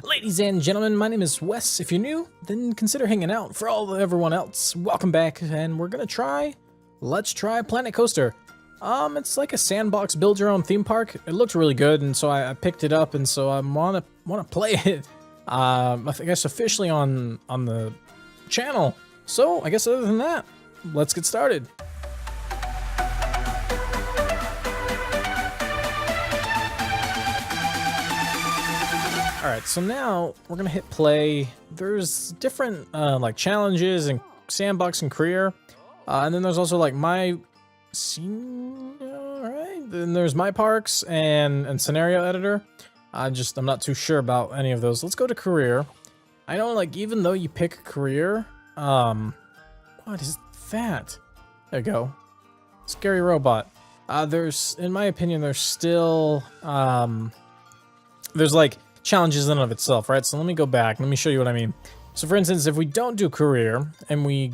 Ladies and gentlemen, my name is Wes. If you're new, then consider hanging out. For all everyone else, welcome back, and we're gonna let's try Planet Coaster. It's like a sandbox, build your own theme park. It looked really good, and so I picked it up, and so I wanna play it. I guess officially on the channel. So I guess other than that, let's get started. Alright, so now we're gonna hit play. There's different like challenges and sandbox and career. And then there's also like my scene, alright. Then there's my parks and scenario editor. I'm not too sure about any of those. Let's go to career. I know, like, even though you pick career, what is that? There you go. Scary robot. In my opinion, there's still there's like challenges in and of itself, right? So let me go back. Let me show you what I mean. So for instance, if we don't do career and we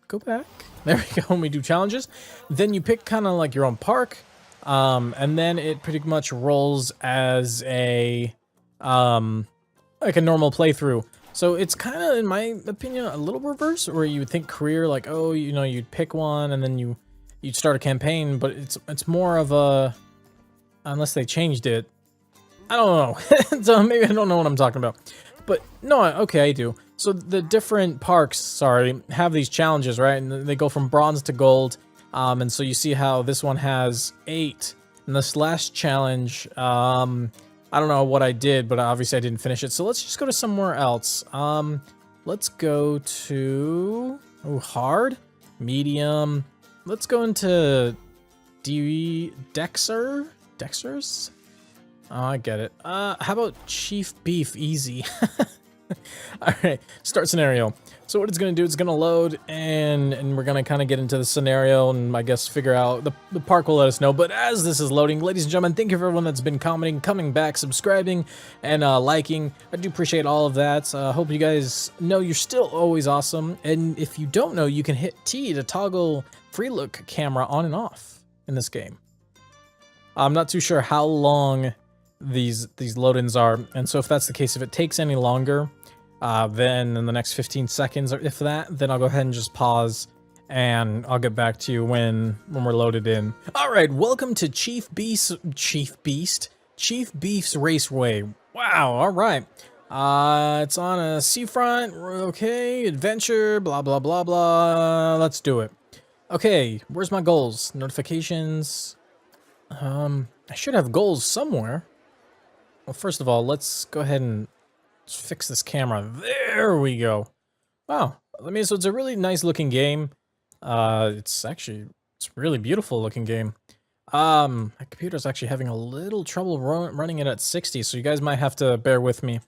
go back, there we go, and we do challenges, then you pick kind of like your own park, and then it pretty much rolls as a like a normal playthrough. So it's kind of, in my opinion, a little reverse, where you would think career, like, oh, you know, you'd pick one and then you'd start a campaign, but it's more of a, unless they changed it, I don't know. So maybe I don't know what I'm talking about. But no, okay, I do. So the different parks, have these challenges, right? And they go from bronze to gold. And so you see how this one has 8. And this last challenge, I don't know what I did, but obviously I didn't finish it. So let's just go to somewhere else. Let's go to hard, medium. Let's go into Dexers. Oh, I get it. How about Chief Beef Easy? Alright, start scenario. So what it's going to do, it's going to load, and we're going to kind of get into the scenario, and I guess figure out, the park will let us know. But as this is loading, ladies and gentlemen, thank you for everyone that's been commenting, coming back, subscribing, and liking. I do appreciate all of that. Hope you guys know you're still always awesome. And if you don't know, you can hit T to toggle free look camera on and off in this game. I'm not too sure how long these load-ins are, and so if that's the case, if it takes any longer then in the next 15 seconds, or if that, then I'll go ahead and just pause, and I'll get back to you when we're loaded in. All right, welcome to Chief Beef's Raceway. Wow, all right. It's on a seafront, okay, adventure, blah, blah, blah, blah. Let's do it. Okay, where's my goals? Notifications. I should have goals somewhere. Well, first of all, let's go ahead and fix this camera. There we go. Wow. I mean, so it's a really nice looking game. It's really beautiful looking game. My computer's actually having a little trouble running it at 60, so you guys might have to bear with me.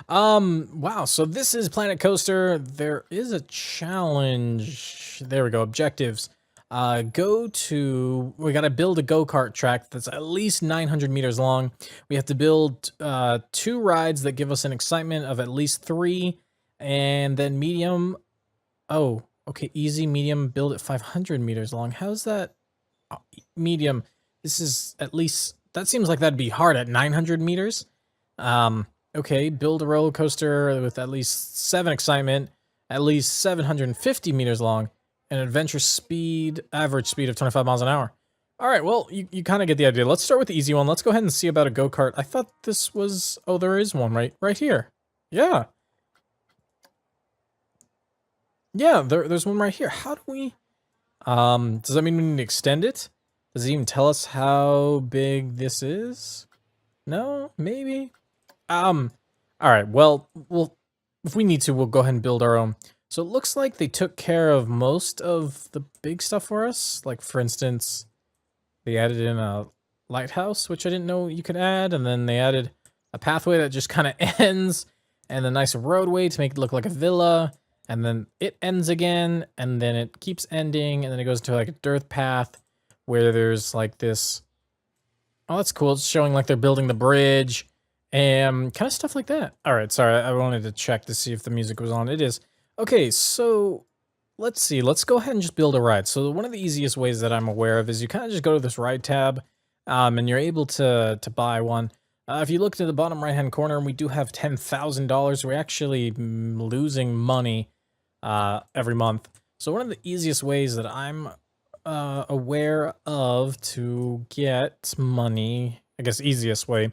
Wow, so this is Planet Coaster. There is a challenge. There we go, objectives. We gotta build a go-kart track that's at least 900 meters long. We have to build 2 rides that give us an excitement of at least 3, and then medium. Oh, okay, easy, medium, build at 500 meters long. How's that? Oh, medium. This is at least, that seems like that'd be hard at 900 meters. Okay, build a roller coaster with at least 7 excitement, at least 750 meters long. An adventure speed, average speed of 25 miles an hour. All right, well, you kind of get the idea. Let's start with the easy one. Let's go ahead and see about a go-kart. I thought this was, oh, there is one right here. Yeah. Yeah, there's one right here. How do we, does that mean we need to extend it? Does it even tell us how big this is? No, maybe. All right, well, if we need to, we'll go ahead and build our own. So it looks like they took care of most of the big stuff for us. Like, for instance, they added in a lighthouse, which I didn't know you could add. And then they added a pathway that just kind of ends. And a nice roadway to make it look like a villa. And then it ends again. And then it keeps ending. And then it goes to like a dirt path where there's like this. Oh, that's cool. It's showing like they're building the bridge. And kind of stuff like that. All right, sorry. I wanted to check to see if the music was on. It is. Okay, so let's see. Let's go ahead and just build a ride. So one of the easiest ways that I'm aware of is you kind of just go to this ride tab, and you're able to buy one. If you look to the bottom right-hand corner, we do have $10,000. We're actually losing money every month. So one of the easiest ways that I'm aware of to get money, I guess easiest way,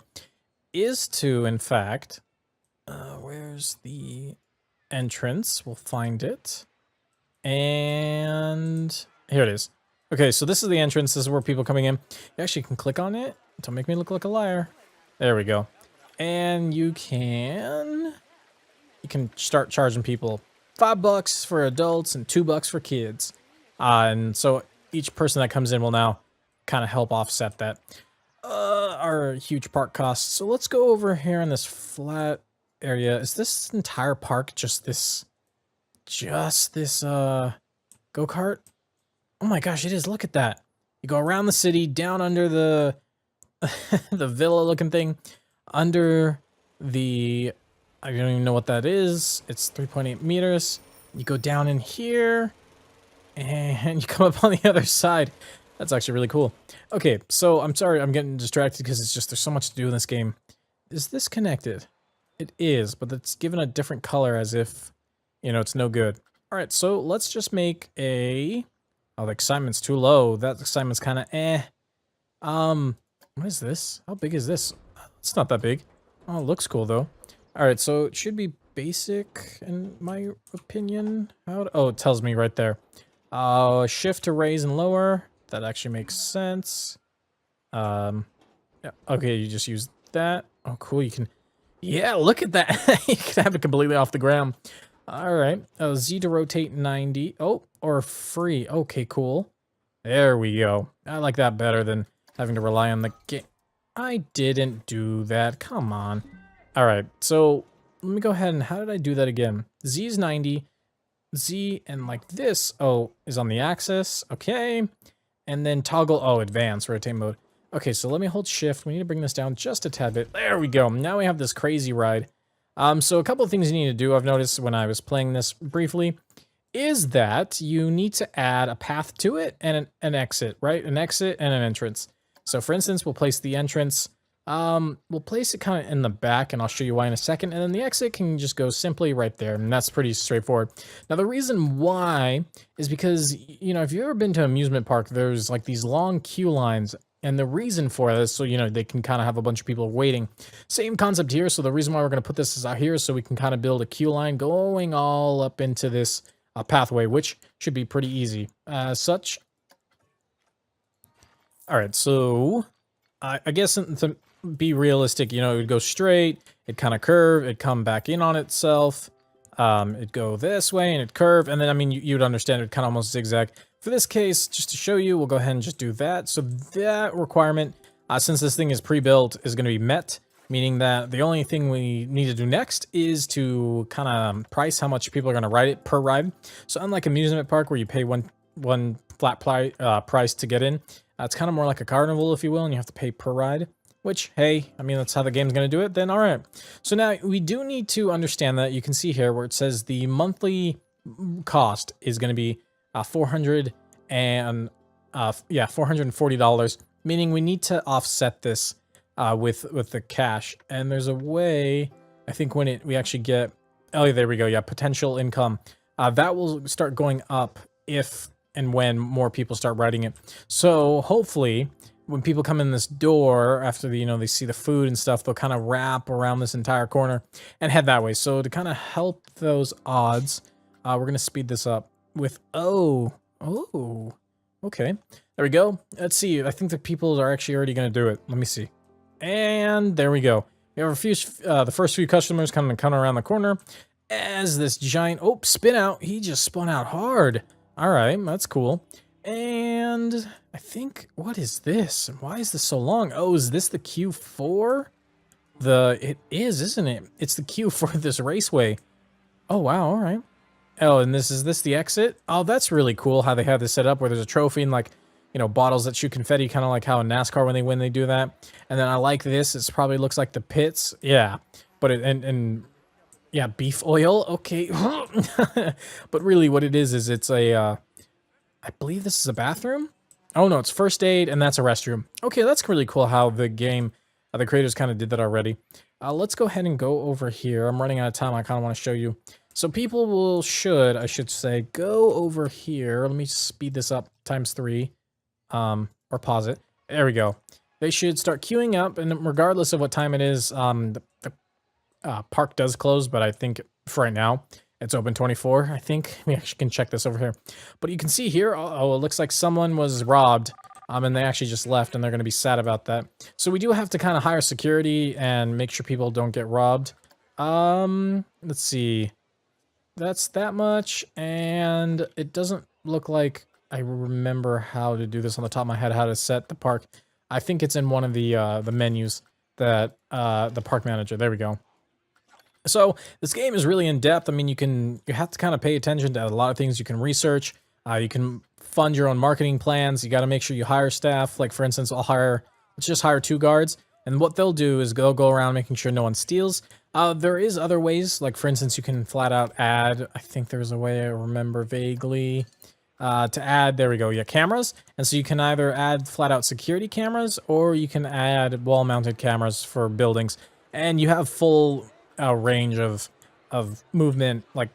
is to, in fact, where's the entrance? We'll find it. And here it is. Okay, so this is the entrance. This is where people coming in. You actually can click on it. Don't make me look like a liar. There we go. And you can start charging people $5 for adults and $2 for kids. And so each person that comes in will now kind of help offset that our huge park costs. So let's go over here in this flat area. Is this entire park just this go-kart? Oh my gosh, it is. Look at that. You go around the city, down under the the villa looking thing, under the, I don't even know what that is. It's 3.8 meters. You go down in here and you come up on the other side. That's actually really cool. Okay, so I'm sorry I'm getting distracted because it's just there's so much to do in this game. Is this connected? It is, but it's given a different color as if, you know, it's no good. All right, so let's just make a, oh, the excitement's too low. That excitement's kind of what is this? How big is this? It's not that big. Oh, it looks cool though. All right, so it should be basic in my opinion. Oh, it tells me right there. Shift to raise and lower. That actually makes sense. Yeah, okay, you just use that. Oh, cool. You can, yeah, look at that. You can have it completely off the ground. All right. Z to rotate 90. Oh, or free. Okay, cool. There we go. I like that better than having to rely on the game. I didn't do that. Come on. All right. So let me go ahead and how did I do that again? Z is 90. Z and like this. Oh, is on the axis. Okay. And then toggle. Oh, advanced rotate mode. Okay. So let me hold shift. We need to bring this down just a tad bit. There we go. Now we have this crazy ride. So a couple of things you need to do. I've noticed when I was playing this briefly is that you need to add a path to it and an exit, right? An exit and an entrance. So for instance, we'll place the entrance, we'll place it kind of in the back and I'll show you why in a second. And then the exit can just go simply right there. And that's pretty straightforward. Now, the reason why is because, you know, if you've ever been to an amusement park, there's like these long queue lines. And the reason for this, so, you know, they can kind of have a bunch of people waiting. Same concept here. So the reason why we're going to put this is out here so we can kind of build a queue line going all up into this pathway, which should be pretty easy as such. All right, so I guess to be realistic, you know, it would go straight, it'd kind of curve, it'd come back in on itself, it'd go this way and it'd curve, and then, I mean, you'd understand it'd kind of almost zigzag. For this case, just to show you, we'll go ahead and just do that. So that requirement, since this thing is pre-built, is going to be met, meaning that the only thing we need to do next is to kind of price how much people are going to ride it per ride. So unlike amusement park where you pay one flat price to get in, it's kind of more like a carnival, if you will, and you have to pay per ride, which, hey, I mean, that's how the game's going to do it, then all right. So now we do need to understand that you can see here where it says the monthly cost is going to be $440, meaning we need to offset this with the cash. And there's a way, I think when we actually get, oh, there we go, yeah, potential income, that will start going up if and when more people start riding it. So hopefully when people come in this door after the, you know, they see the food and stuff, they'll kind of wrap around this entire corner and head that way. So to kind of help those odds, we're going to speed this up with, oh, okay. There we go. Let's see. I think the people are actually already going to do it. Let me see. And there we go. We have a few, the first few customers coming around the corner as this giant, oh, spin out. He just spun out hard. All right, that's cool. And I think, what is this? Why is this so long? Oh, is this the queue for it is, isn't it? It's the queue for this raceway. Oh, wow. All right. Oh, and is this the exit? Oh, that's really cool how they have this set up where there's a trophy and like, you know, bottles that shoot confetti, kind of like how in NASCAR when they win, they do that. And then I like this. It probably looks like the pits. Yeah. But and yeah, beef oil. Okay. But really what it is it's a, I believe this is a bathroom. Oh no, it's first aid and that's a restroom. Okay, that's really cool how the game The creators kind of did that already. Let's go ahead and go over here. I'm running out of time. I kind of want to show you. So people I should say, go over here. Let me speed this up ×3, or pause it. There we go. They should start queuing up, and regardless of what time it is, the park does close, but I think for right now, it's open 24, I think. We actually can check this over here. But you can see here, oh, it looks like someone was robbed, and they actually just left, and they're going to be sad about that. So we do have to kind of hire security and make sure people don't get robbed. Let's see. That's that much, and it doesn't look like I remember how to do this on the top of my head, how to set the park. I think it's in one of the menus that the park manager. There we go. So this game is really in depth. I mean, you have to kind of pay attention to a lot of things. You can research. You can fund your own marketing plans. You got to make sure you hire staff. Like for instance, let's just hire 2 guards. And what they'll do is go around making sure no one steals. There is other ways, like for instance, you can flat out add, I think there's a way I remember vaguely, to add, there we go, yeah, cameras. And so you can either add flat out security cameras, or you can add wall mounted cameras for buildings. And you have full range of movement, like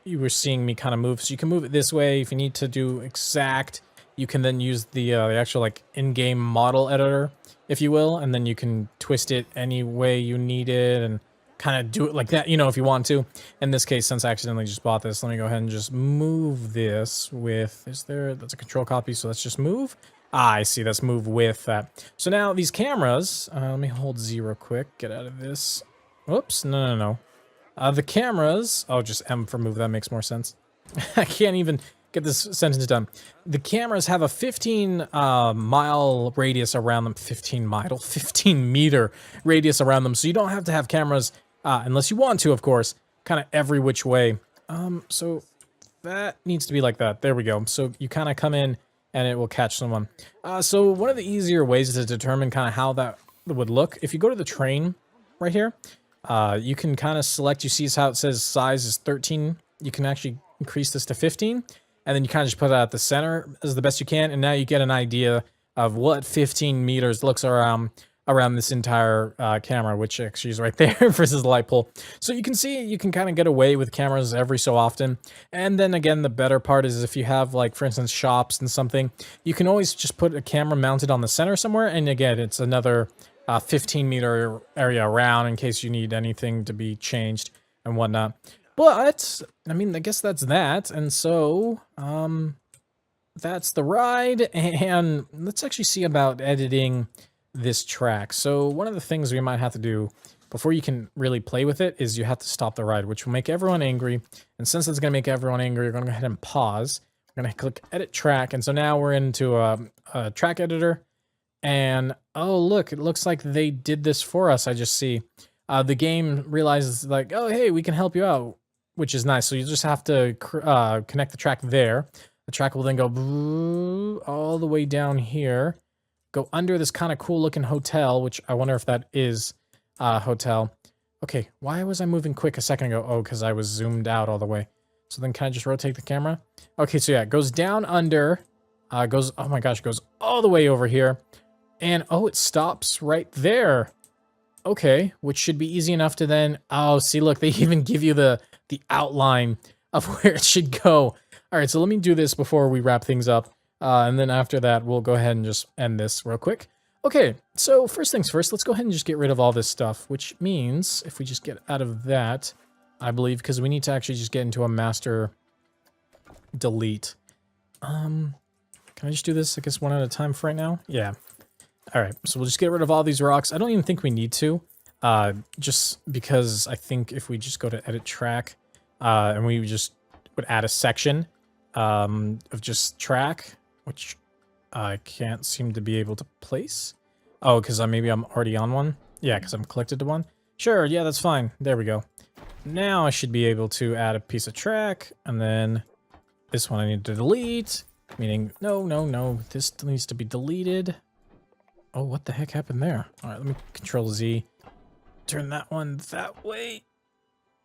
you were seeing me kind of move. So you can move it this way. If you need to do exact, you can then use the actual like in-game model editor, if you will, and then you can twist it any way you need it and kind of do it like that, you know, if you want to. In this case, since I accidentally just bought this, let me go ahead and just move this with, that's a control copy, so let's just move. I see, let's move with that. So now these cameras, let me hold 0 quick, get out of this. Oops, no. The cameras, oh, just M for move, that makes more sense. I can't even get this sentence done. The cameras have a 15 mile radius around them, 15 meter radius around them. So you don't have to have cameras, unless you want to, of course, kind of every which way. So that needs to be like that. There we go. So you kind of come in and it will catch someone. So one of the easier ways to determine kind of how that would look, if you go to the train right here, you can kind of select, you see how it says size is 13. You can actually increase this to 15. And then you kind of just put it at the center as the best you can. And now you get an idea of what 15 meters looks around this entire camera, which actually is right there versus the light pole. So you can see, you can kind of get away with cameras every so often. And then again, the better part is if you have, like, for instance, shops and something, you can always just put a camera mounted on the center somewhere. And again, it's another 15 meter area around in case you need anything to be changed and whatnot. But, I mean, I guess that's that. And so, that's the ride. And let's actually see about editing this track. So one of the things we might have to do before you can really play with it is you have to stop the ride, which will make everyone angry. And since it's going to make everyone angry, we're going to go ahead and pause. We're going to click edit track. And so now we're into a track editor. And, oh, look, it looks like they did this for us. I just see. The game realizes, like, oh, hey, we can help you out, which is nice. So you just have to connect the track there. The track will then go all the way down here, go under this kind of cool looking hotel, which I wonder if that is a hotel. Okay, why was I moving quick a second ago? Oh, because I was zoomed out all the way. So then can I just rotate the camera? Okay, so yeah, it goes down under, goes, oh my gosh, it goes all the way over here. And, oh, it stops right there. Okay, which should be easy enough to then, oh, see, look, they even give you the outline of where it should go. All right, so let me do this before we wrap things up. And then after that, we'll go ahead and just end this real quick. Okay, so first things first, let's go ahead and just get rid of all this stuff, which means if we just get out of that, I believe, because we need to actually just get into a master delete. Can I just do this, I guess, one at a time for right now? Yeah. All right, so we'll just get rid of all these rocks. I don't even think we need to, just because I think if we just go to edit track, and we just would add a section of just track, which I can't seem to be able to place. Oh, because maybe I'm already on one? Yeah, because I'm collected to one. Sure, yeah, that's fine. There we go. Now I should be able to add a piece of track, and then this one I need to delete, meaning, no, this needs to be deleted. Oh, what the heck happened there? All right, let me Control Z. Turn that one that way.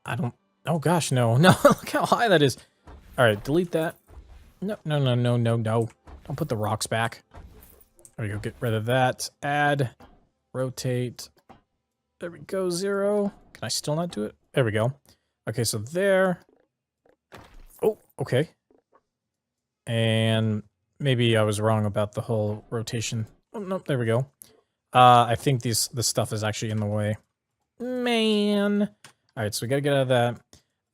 I don't... Oh, gosh, no. Look how high that is. All right, delete that. No. Don't put the rocks back. There we go, get rid of that. Add, rotate, There we go, 0. Can I still not do it? There we go. Okay, so there. Oh, okay. And maybe I was wrong about the whole rotation. Oh, no, there we go. I think this stuff is actually in the way. Man. Alright, so we gotta get out of that.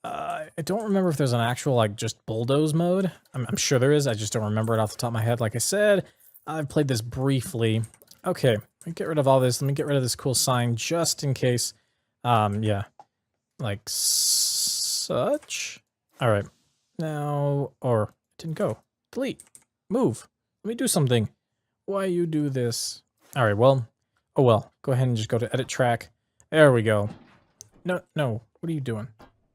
I don't remember if there's an actual, like, just bulldoze mode. I'm sure there is, I just don't remember it off the top of my head. Like I said, I've played this briefly. Okay, let me get rid of all this. Let me get rid of this cool sign just in case. Yeah. Like such. Alright. Now, or, it didn't go. Delete. Move. Let me do something. Why you do this? Alright, well. Oh well. Go ahead and just go to edit track. There we go. No, no. What are you doing?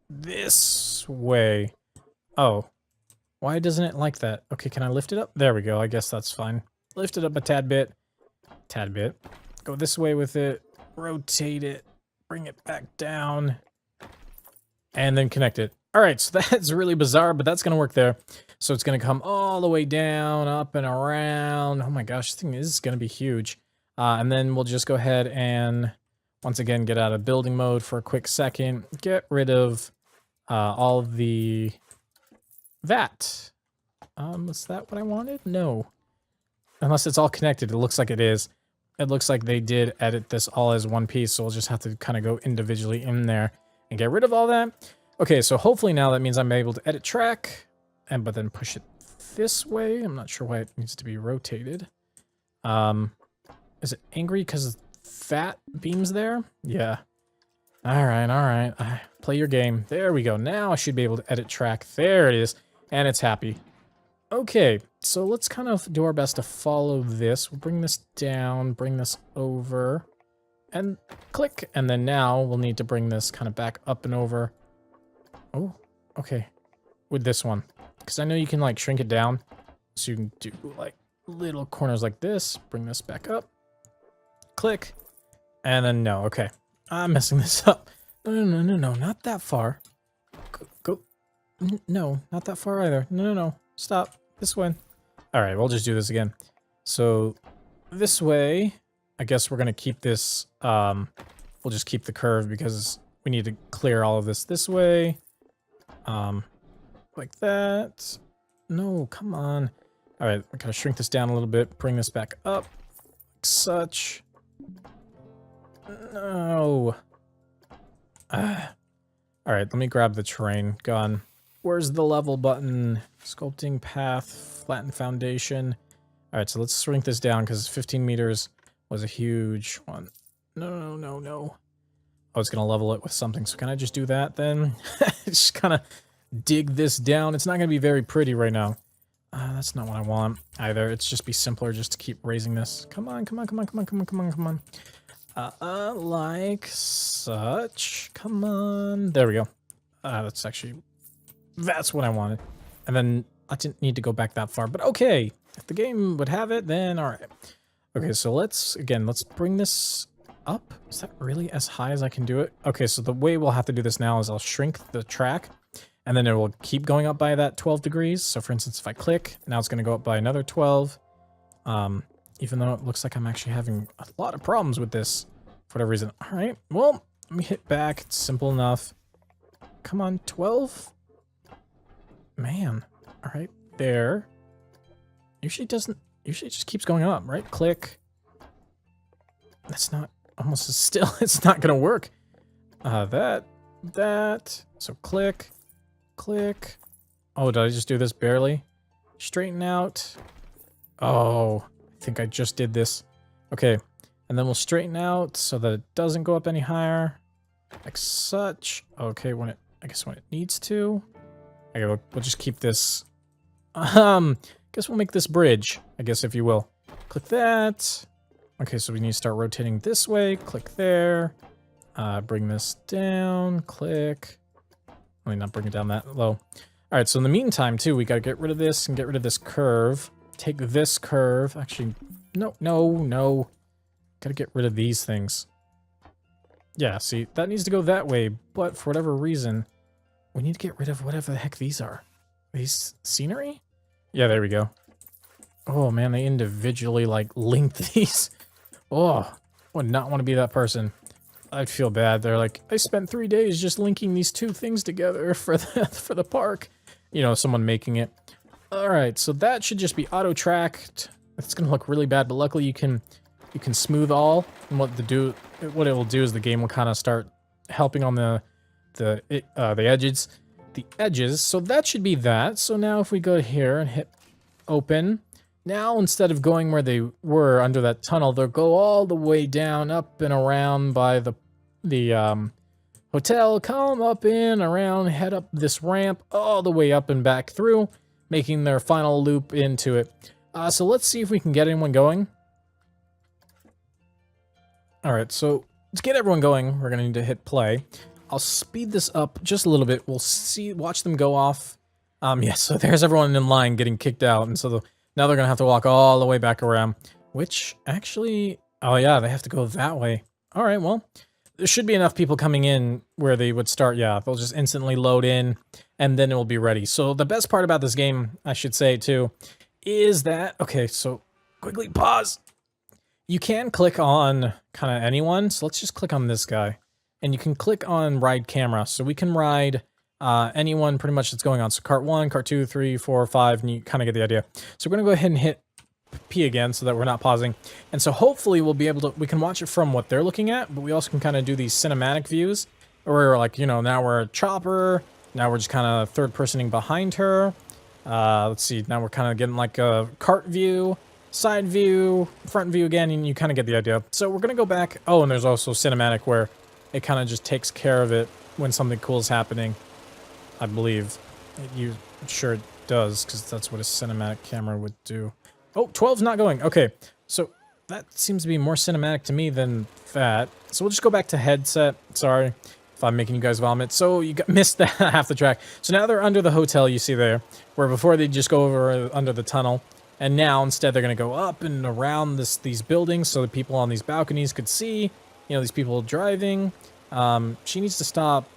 This way. Oh. Why doesn't it like that? Okay, can I lift it up? There we go. I guess that's fine. Lift it up a tad bit. Tad bit. Go this way with it. Rotate it. Bring it back down. And then connect it. Alright, so that's really bizarre, but that's going to work there. So it's going to come all the way down, up and around. Oh my gosh, this thing is going to be huge. And then we'll just go ahead and, once again, get out of building mode for a quick second. Get rid of all of the... that. Is that what I wanted? No. Unless it's all connected, it looks like it is. It looks like they did edit this all as one piece, so we'll just have to kind of go individually in there and get rid of all that. Okay, so hopefully now that means I'm able to edit track, but then push it this way. I'm not sure why it needs to be rotated. Is it angry because fat beams there? Yeah. Alright, alright. Play your game. There we go. Now I should be able to edit track. There it is. And it's happy. Okay, so let's kind of do our best to follow this. We'll bring this down, bring this over, and click. And then now we'll need to bring this kind of back up and over. Oh, okay. With this one. Because I know you can, like, shrink it down. So you can do, like, little corners like this. Bring this back up. Click. And then no, okay. I'm messing this up. No, not that far. Go. No, not that far either. No. Stop. This one. Alright, we'll just do this again. So, this way, I guess we're going to keep this, we'll just keep the curve because we need to clear all of this way. Like that. No, come on. Alright, we're going to shrink this down a little bit, bring this back up, like such. No. Alright, let me grab the terrain gun. Where's the level button? Sculpting path, flatten foundation. Alright, so let's shrink this down because 15 meters was a huge one. No. I was going to level it with something, so can I just do that then? Just kind of dig this down. It's not going to be very pretty right now. That's not what I want either. It's just be simpler just to keep raising this. Come on. Like such. Come on. There we go. That's what I wanted. And then I didn't need to go back that far, but okay. If the game would have it, then all right. Okay, so let's bring this up. Is that really as high as I can do it? Okay, so the way we'll have to do this now is I'll shrink the track, and then it will keep going up by that 12 degrees. So for instance, if I click, now it's going to go up by another 12. Even though it looks like I'm actually having a lot of problems with this for whatever reason. All right, well, let me hit back. It's simple enough. Come on, 12. Man, all right, there. Usually it just keeps going up, right? Click. That's not, almost still, it's not gonna work. That. So click. Oh, did I just do this barely? Straighten out. Oh, I think I just did this. Okay, and then we'll straighten out so that it doesn't go up any higher. Like such. Okay, I guess when it needs to. Okay, we'll just keep this. Guess we'll make this bridge, I guess, if you will. Click that. Okay, so we need to start rotating this way. Click there. Bring this down. Click. Let me not bring it down that low. All right, so in the meantime, too, we got to get rid of this and get rid of this curve. Take this curve. Actually, no. Got to get rid of these things. Yeah, see, that needs to go that way, but for whatever reason, we need to get rid of whatever the heck these are. These scenery? Yeah, there we go. Oh, man, they individually, like, link these. Oh, I would not want to be that person. I'd feel bad. They're like, I spent 3 days just linking these two things together for the park. You know, someone making it. All right, so that should just be auto tracked. It's gonna look really bad, but luckily you can smooth all. And what it will do is the game will kind of start helping on the edges. So that should be that. So now if we go here and hit open, now instead of going where they were under that tunnel, they'll go all the way down, up and around by the hotel, come up in, around, head up this ramp, all the way up and back through, making their final loop into it. So let's see if we can get anyone going. All right, so let's get everyone going. We're gonna need to hit play. I'll speed this up just a little bit. We'll watch them go off. Yeah, so there's everyone in line getting kicked out, and so now they're gonna have to walk all the way back around, which actually, oh yeah, they have to go that way. All right, well, there should be enough people coming in where they would start. Yeah, they'll just instantly load in, and then it will be ready. So the best part about this game, I should say too, is that, okay, so quickly pause. You can click on kind of anyone, so let's just click on this guy. And you can click on ride camera, so we can ride anyone pretty much that's going on. So cart 1, cart 2, 3, 4, 5, and you kind of get the idea. So we're gonna go ahead and hit P again so that we're not pausing. And so hopefully we'll be able to, we can watch it from what they're looking at, but we also can kind of do these cinematic views, where like, you know, now we're a chopper, now we're just kind of third personing behind her. Let's see, now we're kind of getting like a cart view, side view, front view again, and you kind of get the idea. So we're gonna go back. Oh, and there's also cinematic where it kind of just takes care of it when something cool is happening. I believe. Sure it does, because that's what a cinematic camera would do. Oh, 12's not going. Okay, so that seems to be more cinematic to me than that. So we'll just go back to headset. Sorry if I'm making you guys vomit. So you missed that half the track. So now they're under the hotel, you see there, where before they'd just go over under the tunnel. And now instead they're going to go up and around these buildings so the people on these balconies could see, you know, these people driving. She needs to stop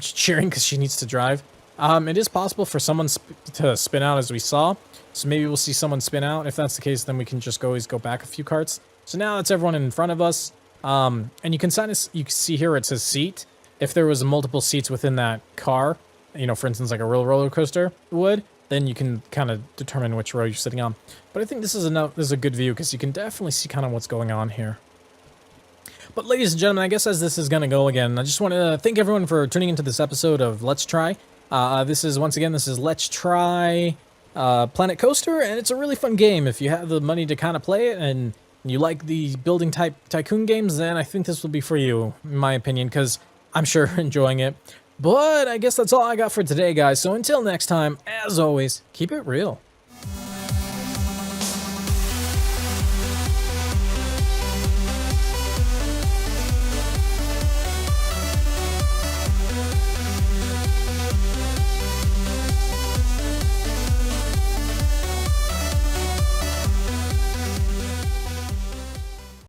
cheering because she needs to drive. It is possible for someone to spin out, as we saw. So maybe we'll see someone spin out. If that's the case, then we can just always go back a few carts. So now that's everyone in front of us. And you can see here it says seat. If there was multiple seats within that car, you know, for instance, like a real roller coaster would, then you can kind of determine which row you're sitting on. But I think this is a good view because you can definitely see kind of what's going on here. But ladies and gentlemen, I guess as this is going to go again, I just want to thank everyone for tuning into this episode of Let's Try. This is Let's Try Planet Coaster, and it's a really fun game. If you have the money to kind of play it and you like the building type tycoon games, then I think this will be for you, in my opinion, because I'm sure you're enjoying it. But I guess that's all I got for today, guys. So until next time, as always, keep it real.